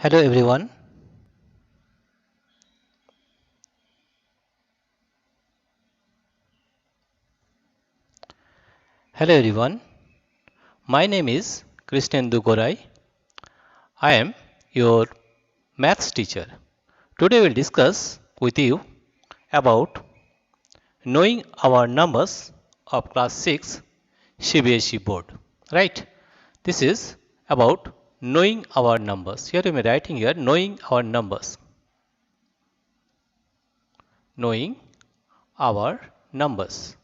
Hello everyone. Hello everyone. My name is Krishnendu Gorai. I am your maths teacher. Today we'll discuss with you about knowing our numbers of class 6 CBSE board. Right? This is about knowing our numbers. Here I am writing here knowing our numbers. Knowing our numbers.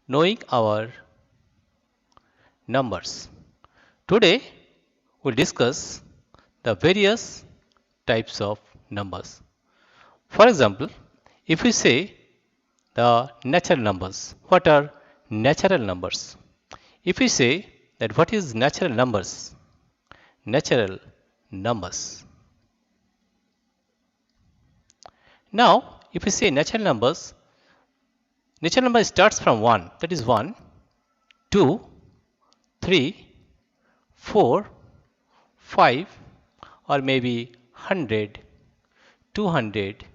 Knowing our numbers. Today we'll discuss the various types of numbers. For example, if we say the natural numbers, what are natural numbers? If we say that what is natural numbers? Natural numbers. Now, if we say natural number starts from 1, that is 1, 2, 3, 4, 5, or maybe 100, 200,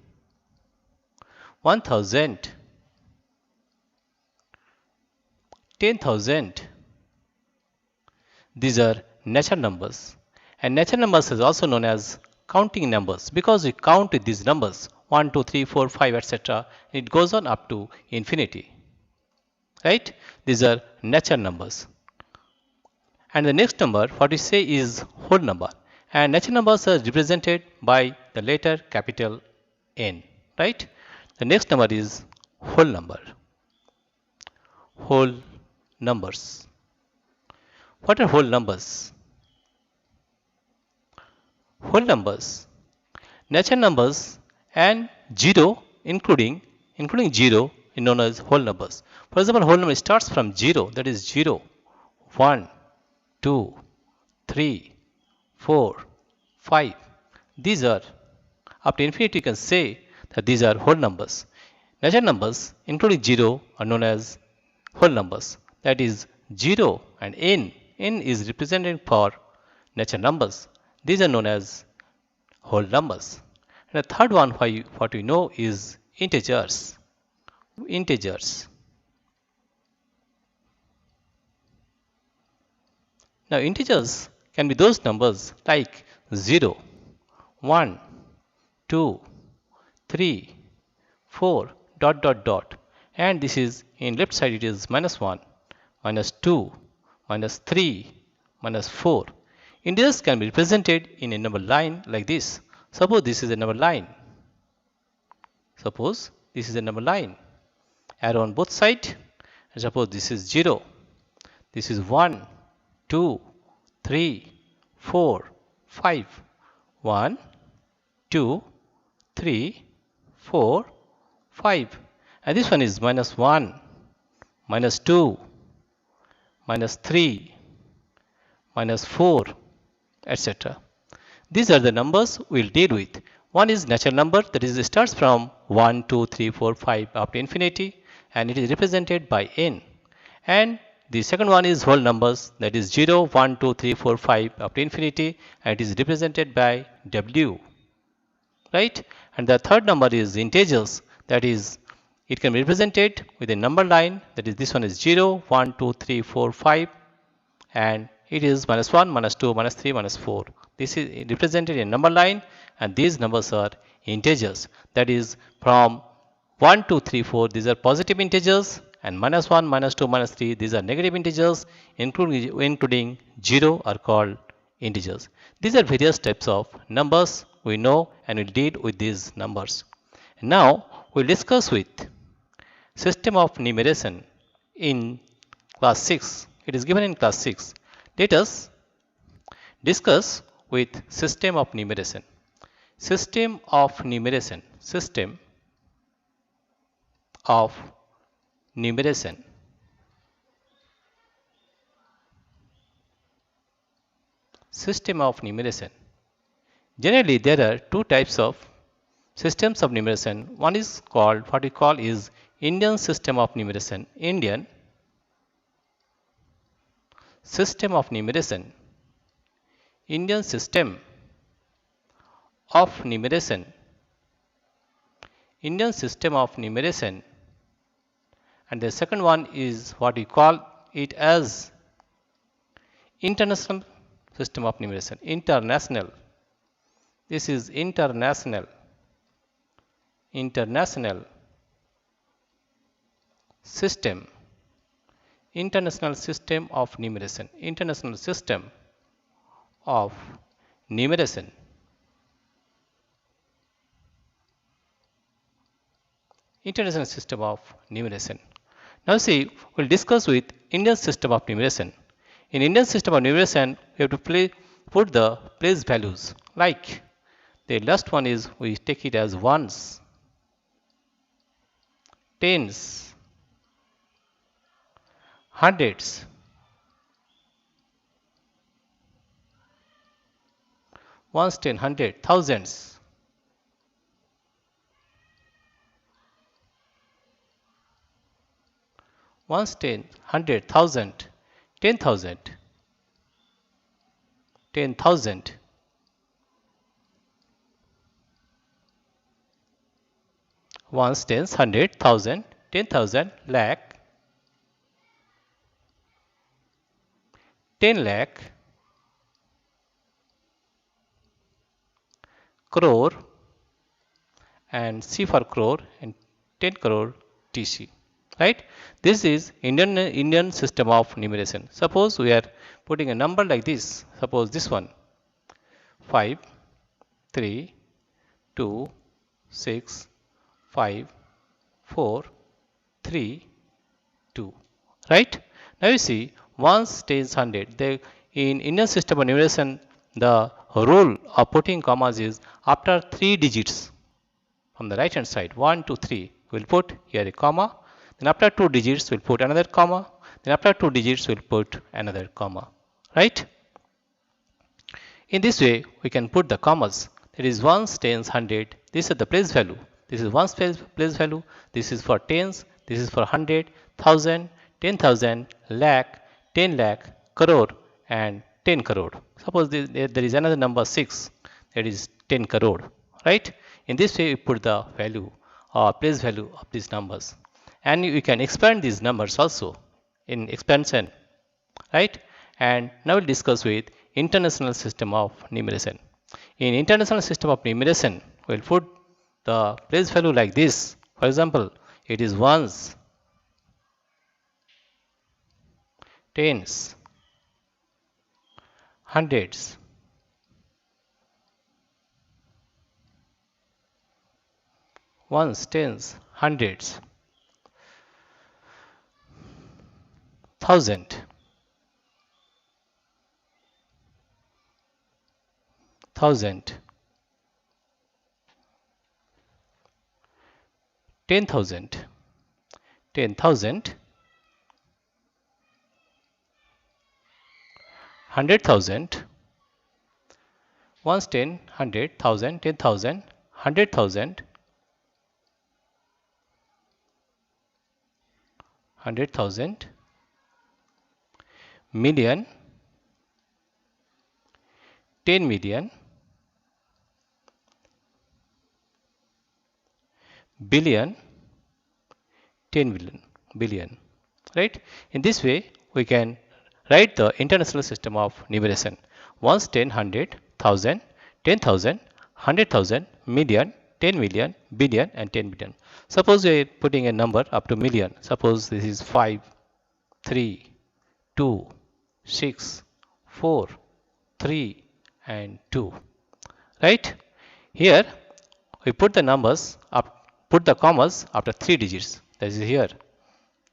1000, 10,000. These are natural numbers. And natural numbers is also known as counting numbers because we count with these numbers 1, 2, 3, 4, 5, etc. It goes on up to infinity. Right? These are natural numbers. And the next number, what we say is whole number. And natural numbers are represented by the letter capital N. Right? The next number is whole number. Whole numbers. What are whole numbers? Whole numbers, natural numbers and 0 including 0 is known as whole numbers. For example, whole number starts from 0, that is 0, 1, 2, 3, 4, 5. These are up to infinity you can say that these are whole numbers. Natural numbers including 0 are known as whole numbers. That is 0 and n. N is represented for natural numbers. These are known as whole numbers. And the third one, what we know is integers. Integers. Now, integers can be those numbers like 0, 1, 2, 3, 4, dot, dot, dot. And this is in left side, it is minus 1, minus 2, minus 3, minus 4. Integers can be represented in a number line like this. Suppose this is a number line. Suppose this is a number line. Arrow on both sides. And suppose this is 0. This is 1, 2, 3, 4, 5. 1, 2, 3, 4, 5. And this one is minus 1, minus 2, minus 3, minus 4, etc. These are the numbers we'll deal with. One is natural number, that is it starts from 1, 2, 3, 4, 5 up to infinity, and it is represented by n. And the second one is whole numbers, that is 0, 1, 2, 3, 4, 5 up to infinity, and it is represented by w. Right? And the third number is integers, that is it can be represented with a number line, that is this one is 0, 1, 2, 3, 4, 5, and it is minus 1, minus 2, minus 3, minus 4. This is represented in number line, and these numbers are integers. That is from 1, 2, 3, 4, these are positive integers, and minus 1, minus 2, minus 3, these are negative integers, including 0 are called integers. These are various types of numbers we know, and we'll deal with these numbers. Now we'll discuss with system of numeration in class 6. It is given in class 6. Let us discuss with system of numeration. System of numeration. System of numeration. System of numeration. Generally, there are two types of systems of numeration. One is called, what we call is Indian system of numeration. Indian system of numeration. Indian system of numeration. Indian system of numeration. And the second one is what we call it as international system of numeration. International. This is international. International system. International system of numeration. International system of numeration. International system of numeration. Now see, we'll discuss with Indian system of numeration. In Indian system of numeration, we have to put the place values. Like the last one is we take it as ones, tens, hundreds, ones, ten, hundred, thousands, ones, ten, hundred, thousand, 10,000, 10,000, ones, tens, hundred, thousand, 10,000, lakh, 10 lakh, crore, and C for crore and 10 crore TC. Right? This is Indian system of numeration. Suppose we are putting a number like this. Suppose this one 5, 3, 2, 6, 5, 4, 3, 2. Right? Now you see ones, tens, hundred. In Indian system of numeration, the rule of putting commas is after 3 digits. On the right hand side 1, 2, 3, we'll put here a comma. Then after 2 digits we'll put another comma. Then after 2 digits we'll put another comma. Right? In this way we can put the commas. That is ones, tens, hundred. This is the place value. This is ones place value. This is for tens. This is for hundred, thousand, 10,000, lakh, 10 lakh, crore, and 10 crore. Suppose there is another number 6. That is 10 crore. Right? In this way we put the value or place value of these numbers. And we can expand these numbers also in expansion. Right? And now we'll discuss with international system of numeration. In international system of numeration, we'll put the place value like this. For example, it is ones, tens, hundreds, ones, tens, hundreds, thousand, thousand, 10,000, 10,000, 100,000, ones, 10, 100, 1,000, 10,000, 100,000, 100,000, million, 10 million, billion, 10 billion. Right? In this way we can write the international system of numeration. Ones, 10, 100, 1,000, 10,000, 100,000, million, 10 million, billion, and 10 billion. Suppose we are putting a number up to million. Suppose this is 5, 3, 2, 6, 4, 3, and 2. Right? Here we put the numbers up, put the commas after 3 digits. That is here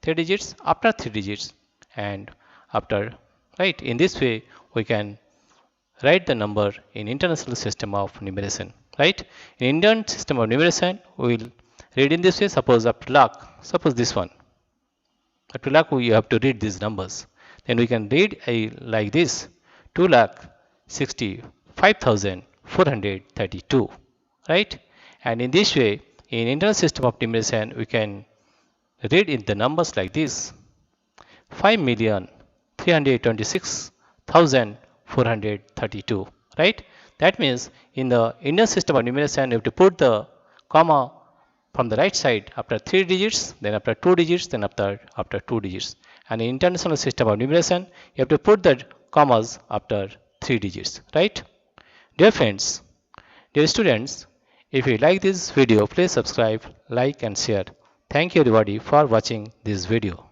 3 digits, after 3 digits, and after. Right? In this way we can write the number in international system of numeration. Right? In Indian system of numeration we will read in this way. Suppose up to lakh, suppose this one, up to lakh we have to read these numbers. Then we can read like this: 2,65,432. Right? And in this way in internal system of numeration we can read in the numbers like this: 5,326,432. Right? That means in the Indian system of numeration, you have to put the comma from the right side after 3 digits, then after 2 digits, then after 2 digits. And in international system of numeration, you have to put the commas after 3 digits, right? Dear friends, dear students, if you like this video, please subscribe, like and share. Thank you everybody for watching this video.